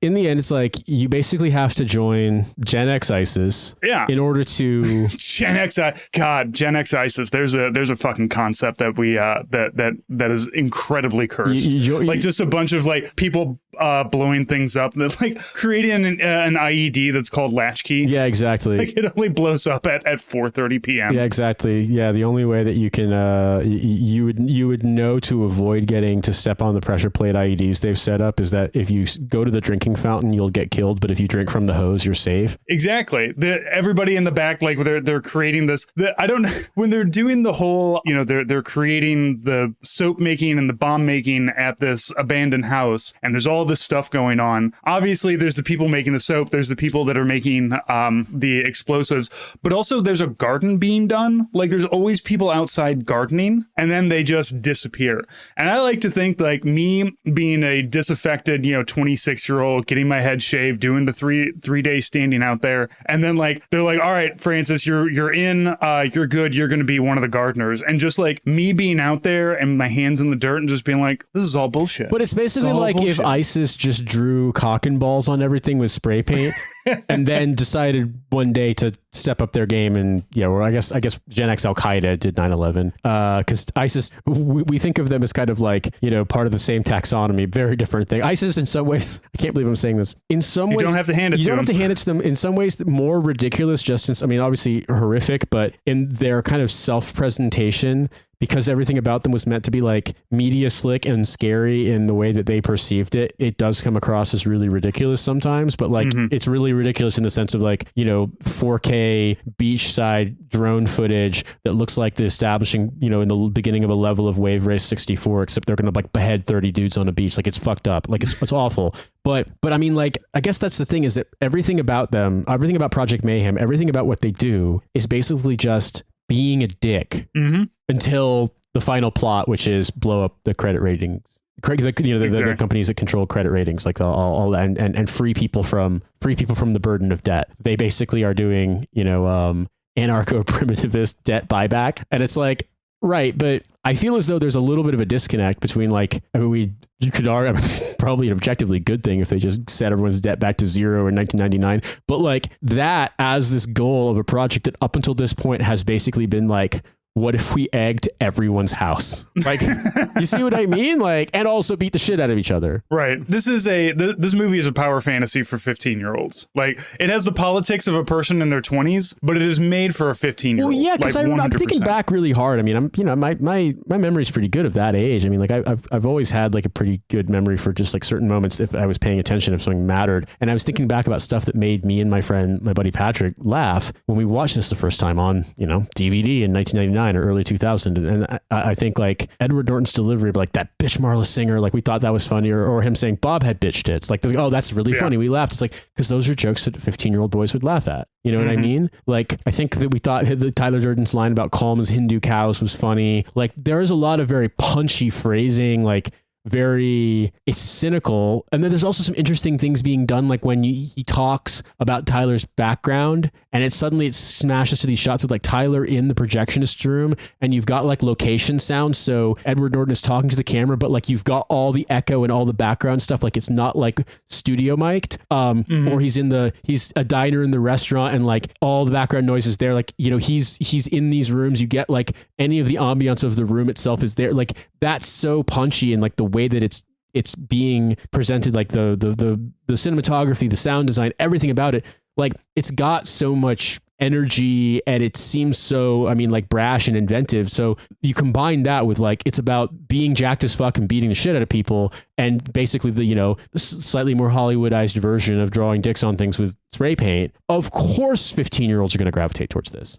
in the end, it's like you basically have to join GenX ISIS in order to GenX ISIS. There's a fucking concept that we that is incredibly cursed. Like just a bunch of like people blowing things up, that like creating an IED that's called Latchkey. Yeah, exactly. Like it only blows up at 4:30 p.m. Yeah, exactly. Yeah, the only way that you can you would know to avoid getting to step on the pressure plate IEDs they've set up is that if you go to the drinking fountain, you'll get killed, but if you drink from the hose, you're safe. Exactly. Everybody in the back, like they're creating this. I don't know when they're doing the whole, they're creating the soap making and the bomb making at this abandoned house, and there's all this stuff going on. Obviously, there's the people making the soap. There's the people that are making the explosives, but also there's a garden being done. Like there's always people outside gardening, and then they just disappear. And I like to think like me being a disaffected, 26-year-old, getting my head shaved, doing the three days standing out there, and then like they're like, all right, Francis, you're in, you're good, you're going to be one of the gardeners, and just like me being out there and my hands in the dirt and just being like, this is all bullshit. But it's basically like bullshit. If ISIS just drew cock and balls on everything with spray paint and then decided one day to step up their game, and I guess GenX Al Qaeda did 9/11 because ISIS, we think of them as kind of like part of the same taxonomy, very different thing. ISIS in some ways, I can't believe I'm saying this, in some ways you don't have to hand it to them. You don't have to hand it to them. In some ways more ridiculous, obviously horrific, but in their kind of self-presentation, because everything about them was meant to be like media slick and scary in the way that they perceived it, it does come across as really ridiculous sometimes, but like it's really ridiculous in the sense of like, 4K beachside drone footage that looks like the establishing, in the beginning of a level of Wave Race 64, except they're going to like behead 30 dudes on a beach. Like it's fucked up. Like it's awful. But I mean, like, I guess that's the thing, is that everything about them, everything about Project Mayhem, everything about what they do is basically just being a dick until the final plot, which is blow up the credit ratings. The companies that control credit ratings, like all and free people from the burden of debt. They basically are doing, anarcho-primitivist debt buyback, and it's like, right, but I feel as though there's a little bit of a disconnect between you could argue probably an objectively good thing if they just set everyone's debt back to zero in 1999, but like that as this goal of a project that up until this point has basically been like, what if we egged everyone's house? Like, you see what I mean? Like, and also beat the shit out of each other. Right. This movie is a power fantasy for 15-year-olds. Like, it has the politics of a person in their 20s, but it is made for a 15-year-old. Well, yeah, because I'm thinking back really hard. I mean, my memory's pretty good of that age. I mean, like, I've always had like a pretty good memory for just like certain moments if I was paying attention, if something mattered. And I was thinking back about stuff that made me and my buddy Patrick, laugh when we watched this the first time on, DVD in 1999. Or early 2000, and I think like Edward Norton's delivery of like that bitch Marla Singer, like we thought that was funny, or him saying Bob had bitch tits, like, oh, that's really funny, we laughed. It's like, because those are jokes that 15-year-old boys would laugh at, what I mean? Like, I think that we thought the Tyler Durden's line about calm as Hindu cows was funny. Like, there is a lot of very punchy phrasing, like it's cynical. And then there's also some interesting things being done, like when he talks about Tyler's background, and it smashes to these shots of like Tyler in the projectionist room, and you've got like location sound, so Edward Norton is talking to the camera, but like you've got all the echo and all the background stuff, like it's not like studio mic'd, or he's a diner in the restaurant, and like all the background noise is there, like he's in these rooms, you get like any of the ambiance of the room itself is there. Like, that's so punchy, and like the way that it's being presented, like the cinematography, the sound design, everything about it, like it's got so much energy, and it seems so, like brash and inventive. So you combine that with like, it's about being jacked as fuck and beating the shit out of people, and basically the, slightly more Hollywoodized version of drawing dicks on things with spray paint. Of course, 15-year-olds are going to gravitate towards this.